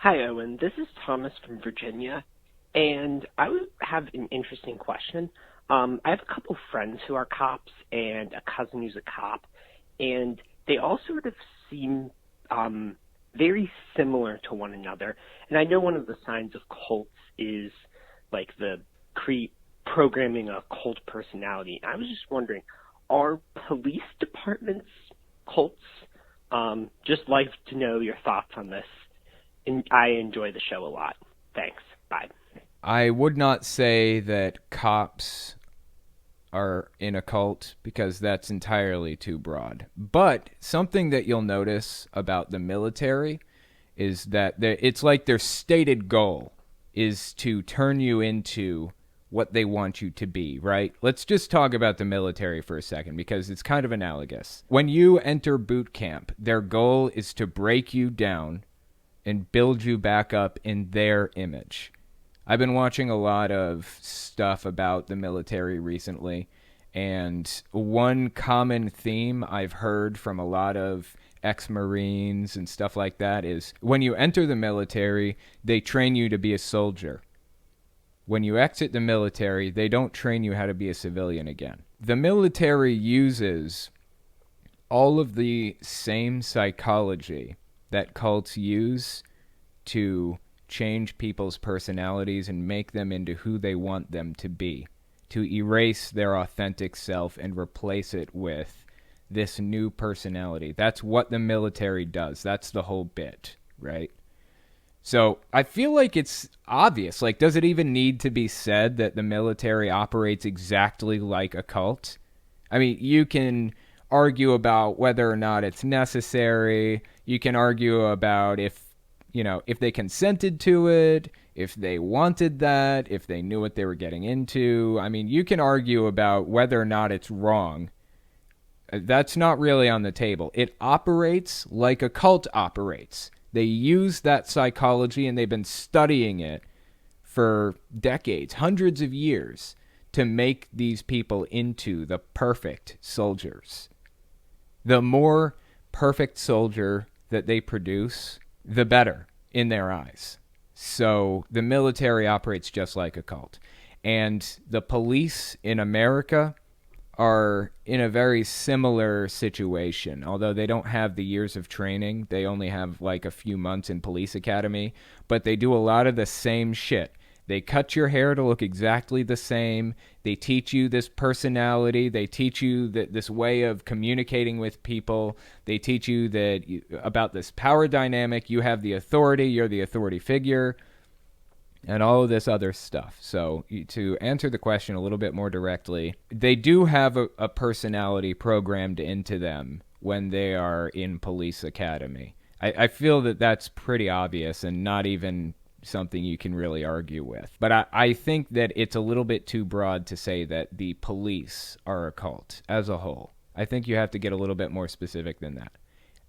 Hi, Owen. This is Thomas from Virginia, and I would have an interesting question. I have a couple friends who are cops and a cousin who's a cop, and they all sort of seem very similar to one another. And I know one of the signs of cults is like the programming a cult personality. I was just wondering, are police departments cults? Just like to know your thoughts on this. And I enjoy the show a lot. Thanks. Bye. I would not say that cops are in a cult because that's entirely too broad. But something that you'll notice about the military is that it's like their stated goal is to turn you into what they want you to be, right? Let's just talk about the military for a second because it's kind of analogous. When you enter boot camp, their goal is to break you down and build you back up in their image. I've been watching a lot of stuff about the military recently, and one common theme I've heard from a lot of ex-Marines and stuff like that is when you enter the military, they train you to be a soldier. When you exit the military, they don't train you how to be a civilian again. The military uses all of the same psychology that cults use to change people's personalities and make them into who they want them to be, to erase their authentic self and replace it with this new personality. That's what the military does. That's the whole bit, right? So I feel like it's obvious. Like, does it even need to be said that the military operates exactly like a cult? I mean, you can argue about whether or not it's necessary. You can argue about if they consented to it, if they wanted that, if they knew what they were getting into. I mean, you can argue about whether or not it's wrong. That's not really on the table. It operates like a cult operates. They use that psychology, and they've been studying it for decades, hundreds of years, to make these people into the perfect soldiers. The more perfect soldier that they produce, the better in their eyes. So the military operates just like a cult. And the police in America are in a very similar situation. Although they don't have the years of training, they only have like a few months in police academy, but they do a lot of the same shit. They cut your hair to look exactly the same. They teach you this personality. They teach you this way of communicating with people. They teach you about this power dynamic. You have the authority. You're the authority figure. And all of this other stuff. So to answer the question a little bit more directly, they do have a personality programmed into them when they are in police academy. I feel that that's pretty obvious and not even something you can really argue with. But I think that it's a little bit too broad to say that the police are a cult as a whole. I think you have to get a little bit more specific than that.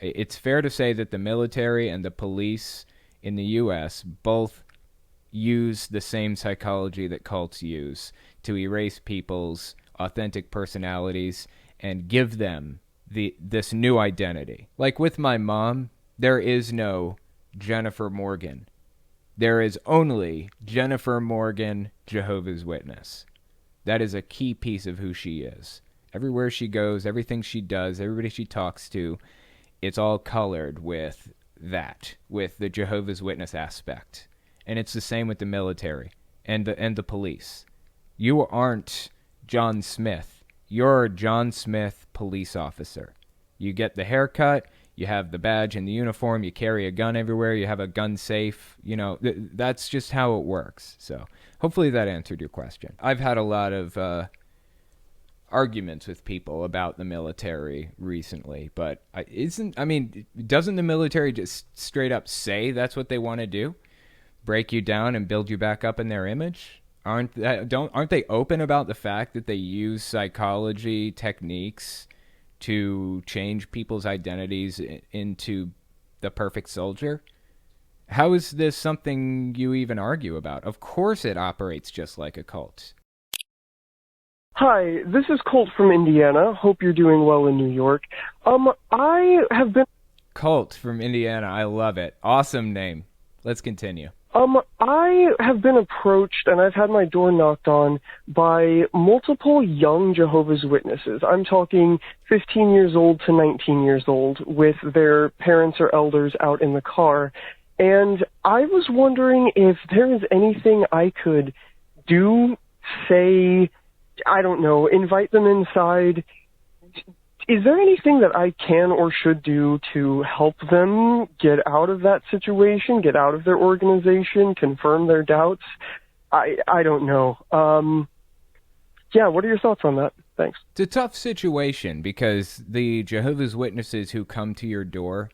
It's fair to say that the military and the police in the U.S. both use the same psychology that cults use to erase people's authentic personalities and give them this new identity. Like with my mom, there is no Jennifer Morgan. There is only Jennifer Morgan, Jehovah's Witness. That is a key piece of who she is. Everywhere she goes, everything she does, everybody she talks to, it's all colored with that, with the Jehovah's Witness aspect. And it's the same with the military and the police. You aren't John Smith. You're a John Smith police officer. You get the haircut, you have the badge and the uniform, you carry a gun everywhere, you have a gun safe. That's just how it works. So hopefully that answered your question. I've had a lot of arguments with people about the military recently, but doesn't the military just straight up say that's what they want to do? Break you down and build you back up in their image? Aren't they open about the fact that they use psychology techniques to change people's identities into the perfect soldier? How is this something you even argue about? Of course it operates just like a cult. Hi, this is Colt from Indiana. Hope you're doing well in New York. I have been... Colt from Indiana. I love it. Awesome name. Let's continue. I have been approached and I've had my door knocked on by multiple young Jehovah's Witnesses. I'm talking 15 years old to 19 years old with their parents or elders out in the car. And I was wondering if there is anything I could do, say, I don't know, invite them inside. Is there anything that I can or should do to help them get out of that situation, get out of their organization, confirm their doubts? I don't know. Yeah, what are your thoughts on that? Thanks. It's a tough situation because the Jehovah's Witnesses who come to your door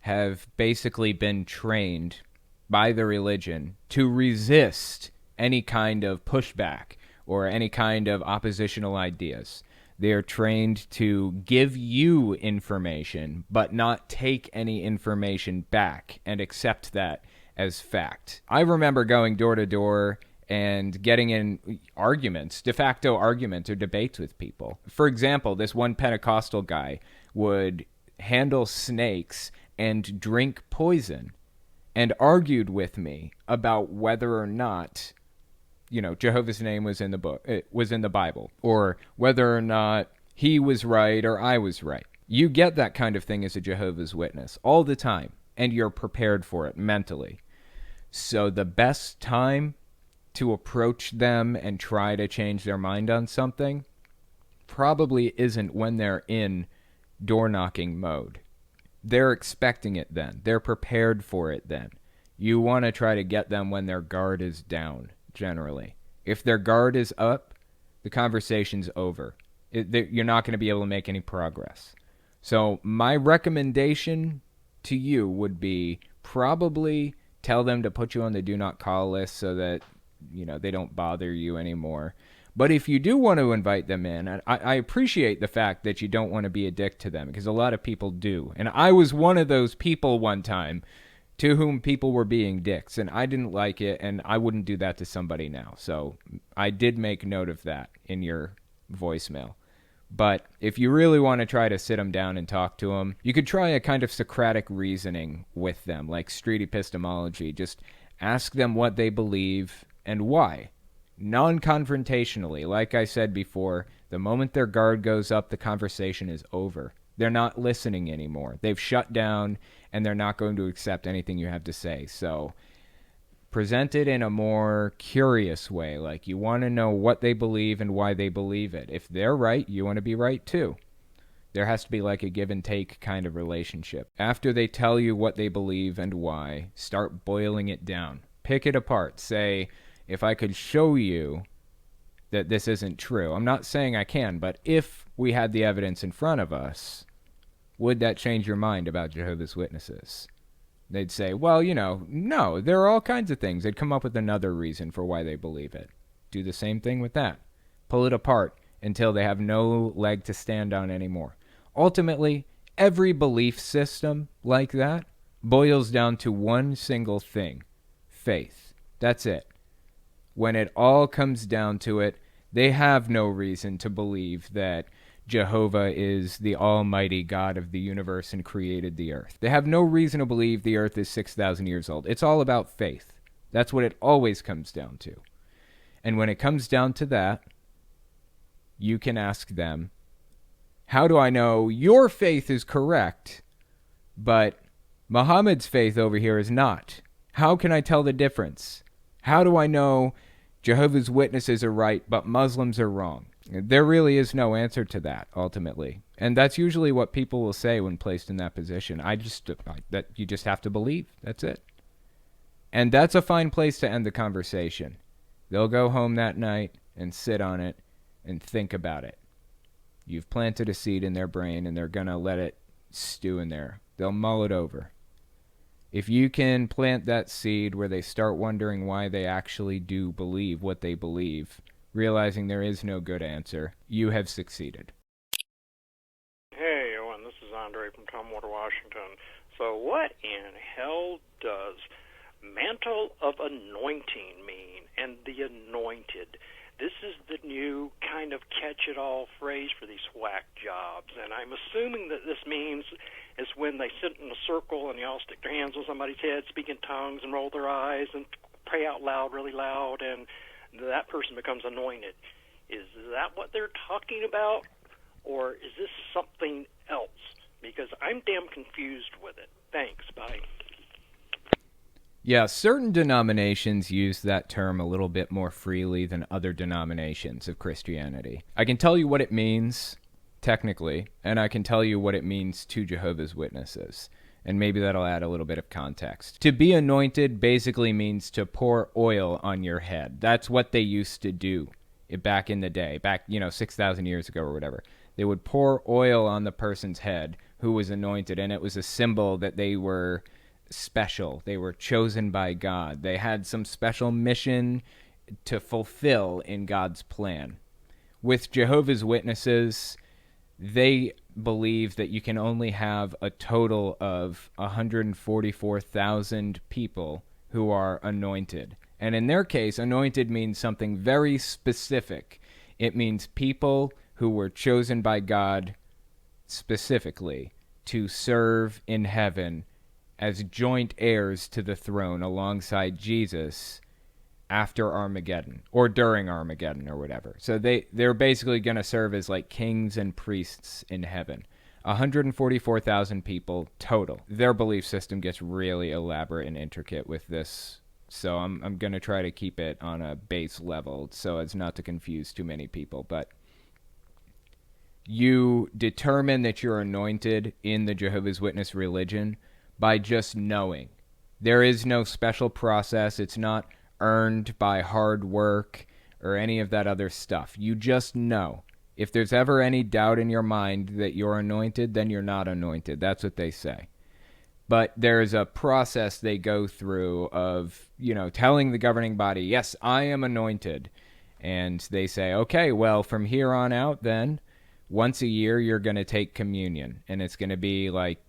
have basically been trained by the religion to resist any kind of pushback or any kind of oppositional ideas. They are trained to give you information, but not take any information back and accept that as fact. I remember going door to door and getting in arguments, de facto arguments or debates with people. For example, this one Pentecostal guy would handle snakes and drink poison and argued with me about whether or not Jehovah's name was in the book, it was in the Bible, or whether or not he was right or I was right. You get that kind of thing as a Jehovah's Witness all the time, and you're prepared for it mentally. So the best time to approach them and try to change their mind on something probably isn't when they're in door-knocking mode. They're expecting it then. They're prepared for it then. You want to try to get them when their guard is down. Generally, if their guard is up, the conversation's over. You're not going to be able to make any progress. So my recommendation to you would be probably tell them to put you on the do not call list so that they don't bother you anymore. But if you do want to invite them in, I appreciate the fact that you don't want to be a dick to them, because a lot of people do. And I was one of those people one time to whom people were being dicks, and I didn't like it, and I wouldn't do that to somebody now. So I did make note of that in your voicemail. But if you really want to try to sit them down and talk to them, you could try a kind of Socratic reasoning with them, like street epistemology. Just ask them what they believe and why. Non-confrontationally. Like I said before, the moment their guard goes up, the conversation is over. They're not listening anymore. They've shut down, and they're not going to accept anything you have to say. So present it in a more curious way. Like, you want to know what they believe and why they believe it. If they're right, you want to be right too. There has to be like a give and take kind of relationship. After they tell you what they believe and why, start boiling it down. Pick it apart. Say, if I could show you that this isn't true. I'm not saying I can, but if we had the evidence in front of us, would that change your mind about Jehovah's Witnesses? They'd say, well, no, there are all kinds of things. They'd come up with another reason for why they believe it. Do the same thing with that. Pull it apart until they have no leg to stand on anymore. Ultimately, every belief system like that boils down to one single thing: faith. That's it. When it all comes down to it, they have no reason to believe that Jehovah is the almighty God of the universe and created the earth. They have no reason to believe the earth is 6,000 years old. It's all about faith. That's what it always comes down to. And when it comes down to that, you can ask them, how do I know your faith is correct, but Muhammad's faith over here is not? How can I tell the difference? How do I know Jehovah's Witnesses are right, but Muslims are wrong? There really is no answer to that, ultimately. And that's usually what people will say when placed in that position. That you just have to believe. That's it. And that's a fine place to end the conversation. They'll go home that night and sit on it and think about it. You've planted a seed in their brain, and they're going to let it stew in there. They'll mull it over. If you can plant that seed where they start wondering why they actually do believe what they believe, realizing there is no good answer, you have succeeded. Hey, Owen, this is Andre from Tumwater, Washington. So what in hell does mantle of anointing mean, and the anointed? this is the new kind of catch-it-all phrase for these whack jobs. And I'm assuming that this means is when they sit in a circle and they all stick their hands on somebody's head, speak in tongues and roll their eyes and pray out loud, really loud, and that person becomes anointed. Is that what they're talking about, or is this something else? Because I'm damn confused with it. Thanks. Bye. Yeah, certain denominations use that term a little bit more freely than other denominations of Christianity. I can tell you what it means, technically, and I can tell you what it means to Jehovah's Witnesses. And maybe that'll add a little bit of context. To be anointed basically means to pour oil on your head. That's what they used to do back in the day, back, 6,000 years ago or whatever. They would pour oil on the person's head who was anointed, and it was a symbol that they were special. They were chosen by God. They had some special mission to fulfill in God's plan. With Jehovah's Witnesses, they believe that you can only have a total of 144,000 people who are anointed. And in their case, anointed means something very specific. It means people who were chosen by God specifically to serve in heaven as joint heirs to the throne alongside Jesus after Armageddon or during Armageddon or whatever. So they're basically going to serve as like kings and priests in heaven. 144,000 people total. Their belief system gets really elaborate and intricate with this, so I'm going to try to keep it on a base level so as not to confuse too many people. But you determine that you're anointed in the Jehovah's Witness religion by just knowing. There is no special process. It's not earned by hard work or any of that other stuff. You just know. If there's ever any doubt in your mind that you're anointed, then you're not anointed. That's what they say. But there's a process they go through of, telling the governing body, yes, I am anointed. And they say, okay, well, from here on out, then, once a year, you're going to take communion. And it's going to be like,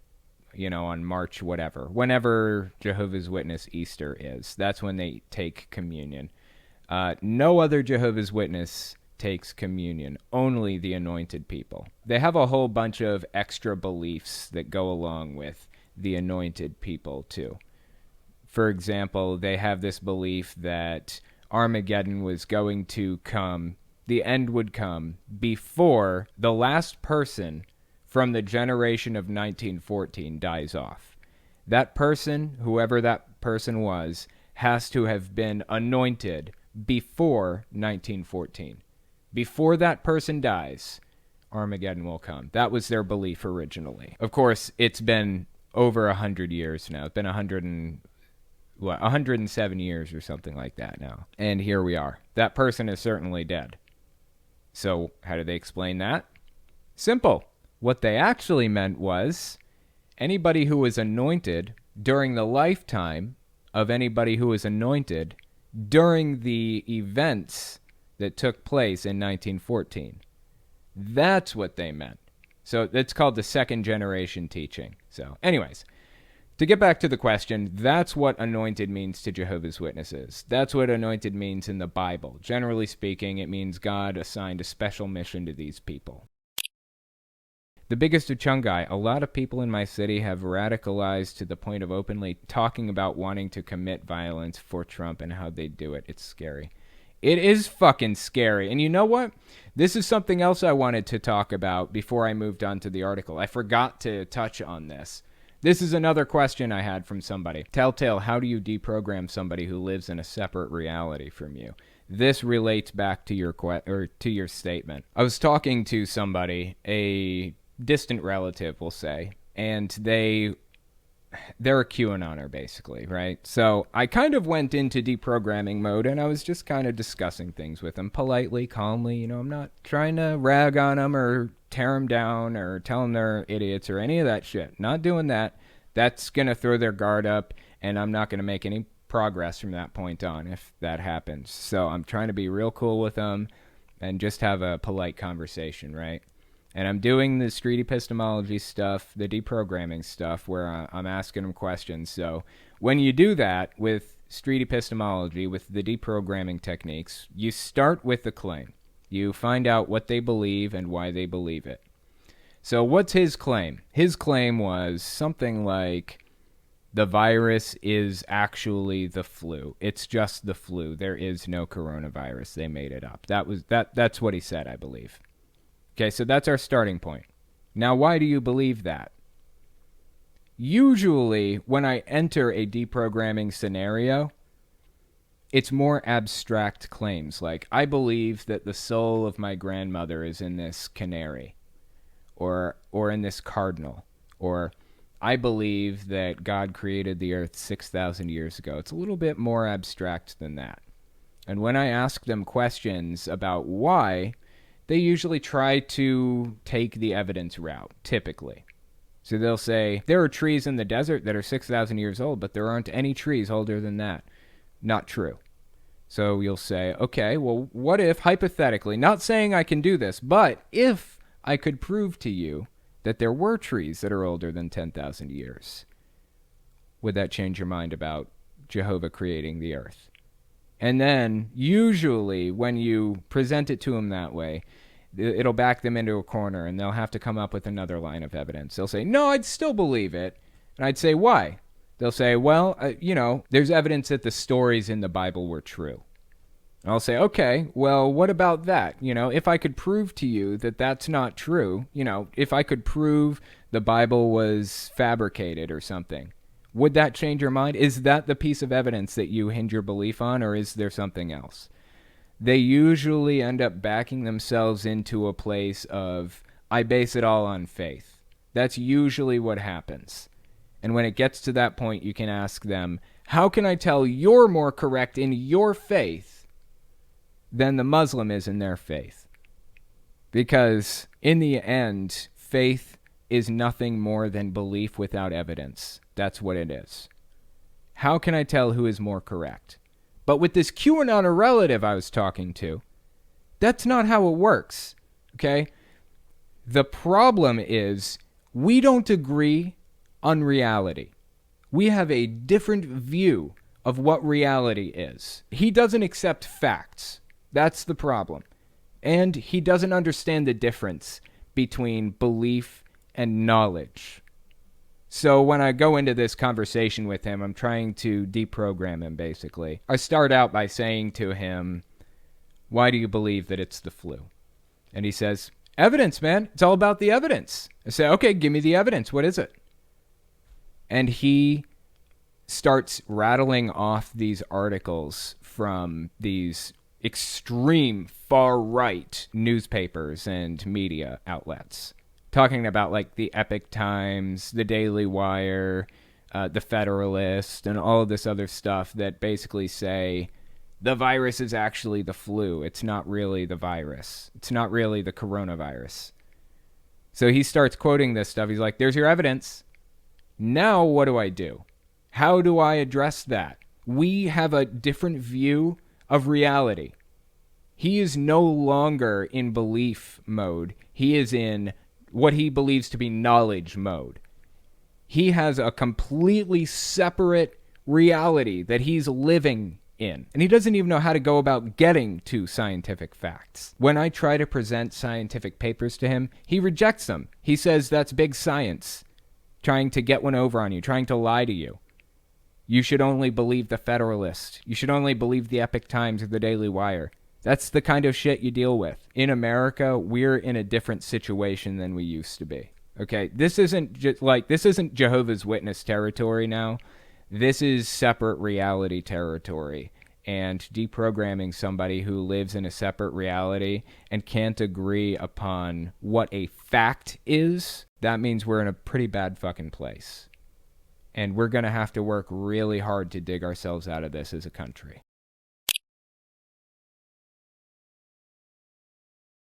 on March whatever. Whenever Jehovah's Witness Easter is. That's when they take communion. No other Jehovah's Witness takes communion. Only the anointed people. They have a whole bunch of extra beliefs that go along with the anointed people too. For example, they have this belief that Armageddon was going to come, the end would come before the last person from the generation of 1914 dies off. That person, whoever that person was, has to have been anointed before 1914. Before that person dies, Armageddon will come. That was their belief originally. Of course, it's been over 100 years now. It's been 107 years or something like that now. And here we are. That person is certainly dead. So how do they explain that? Simple. What they actually meant was anybody who was anointed during the lifetime of anybody who was anointed during the events that took place in 1914. That's what they meant. So it's called the second generation teaching. So anyways, to get back to the question, that's what anointed means to Jehovah's Witnesses. That's what anointed means in the Bible. Generally speaking, it means God assigned a special mission to these people. The biggest of Chungai, a lot of people in my city have radicalized to the point of openly talking about wanting to commit violence for Trump and how they do it. It's scary. It is fucking scary. And you know what? This is something else I wanted to talk about before I moved on to the article. I forgot to touch on this. This is another question I had from somebody. Telltale, how do you deprogram somebody who lives in a separate reality from you? This relates back to your statement. I was talking to somebody, a distant relative, we'll say, and they're a QAnoner, basically, right? So I kind of went into deprogramming mode, and I was just kind of discussing things with them politely, calmly. I'm not trying to rag on them or tear them down or tell them they're idiots or any of that shit. Not doing that. That's going to throw their guard up, and I'm not going to make any progress from that point on if that happens. So I'm trying to be real cool with them and just have a polite conversation, right? And I'm doing the street epistemology stuff, the deprogramming stuff, where I'm asking them questions. So when you do that with street epistemology, with the deprogramming techniques, you start with the claim. You find out what they believe and why they believe it. So what's his claim? His claim was something like, the virus is actually the flu. It's just the flu. There is no coronavirus. They made it up. That's what he said, I believe. Okay, so that's our starting point. Now, why do you believe that? Usually, when I enter a deprogramming scenario, it's more abstract claims, like, I believe that the soul of my grandmother is in this canary, or in this cardinal, or I believe that God created the earth 6,000 years ago. It's a little bit more abstract than that. And when I ask them questions about why, they usually try to take the evidence route, typically. So they'll say, there are trees in the desert that are 6,000 years old, but there aren't any trees older than that. Not true. So you'll say, okay, well, what if, hypothetically, not saying I can do this, but if I could prove to you that there were trees that are older than 10,000 years, would that change your mind about Jehovah creating the earth? And then, usually, when you present it to them that way, it'll back them into a corner, and they'll have to come up with another line of evidence. They'll say, no, I'd still believe it. And I'd say, why? They'll say, well, there's evidence that the stories in the Bible were true. And I'll say, okay, well, what about that? If I could prove to you that that's not true, if I could prove the Bible was fabricated or something, would that change your mind? Is that the piece of evidence that you hinge your belief on, or is there something else? They usually end up backing themselves into a place of, I base it all on faith. That's usually what happens. And when it gets to that point, you can ask them, how can I tell you're more correct in your faith than the Muslim is in their faith? Because in the end, faith is nothing more than belief without evidence. That's what it is. How can I tell who is more correct? But with this QAnon relative I was talking to, that's not how it works, okay? The problem is we don't agree on reality. We have a different view of what reality is. He doesn't accept facts. That's the problem. And he doesn't understand the difference between belief and knowledge. So when I go into this conversation with him, I'm trying to deprogram him, basically. I start out by saying to him, why do you believe that it's the flu? And he says, evidence, man. It's all about the evidence. I say, okay, give me the evidence. What is it? And he starts rattling off these articles from these extreme far-right newspapers and media outlets, talking about like the Epic Times, the Daily Wire, the Federalist, and all of this other stuff that basically say the virus is actually the flu. It's not really the virus. It's not really the coronavirus. So he starts quoting this stuff. He's like, there's your evidence. Now what do I do? How do I address that? We have a different view of reality. He is no longer in belief mode. He is in what he believes to be knowledge mode. He has a completely separate reality that he's living in. And he doesn't even know how to go about getting to scientific facts. When I try to present scientific papers to him, he rejects them. He says that's big science, trying to get one over on you, trying to lie to you. You should only believe the Federalist. You should only believe the Epic Times or the Daily Wire. That's the kind of shit you deal with. In America, we're in a different situation than we used to be. Okay, this isn't Jehovah's Witness territory now. This is separate reality territory. And deprogramming somebody who lives in a separate reality and can't agree upon what a fact is, that means we're in a pretty bad fucking place. And we're going to have to work really hard to dig ourselves out of this as a country.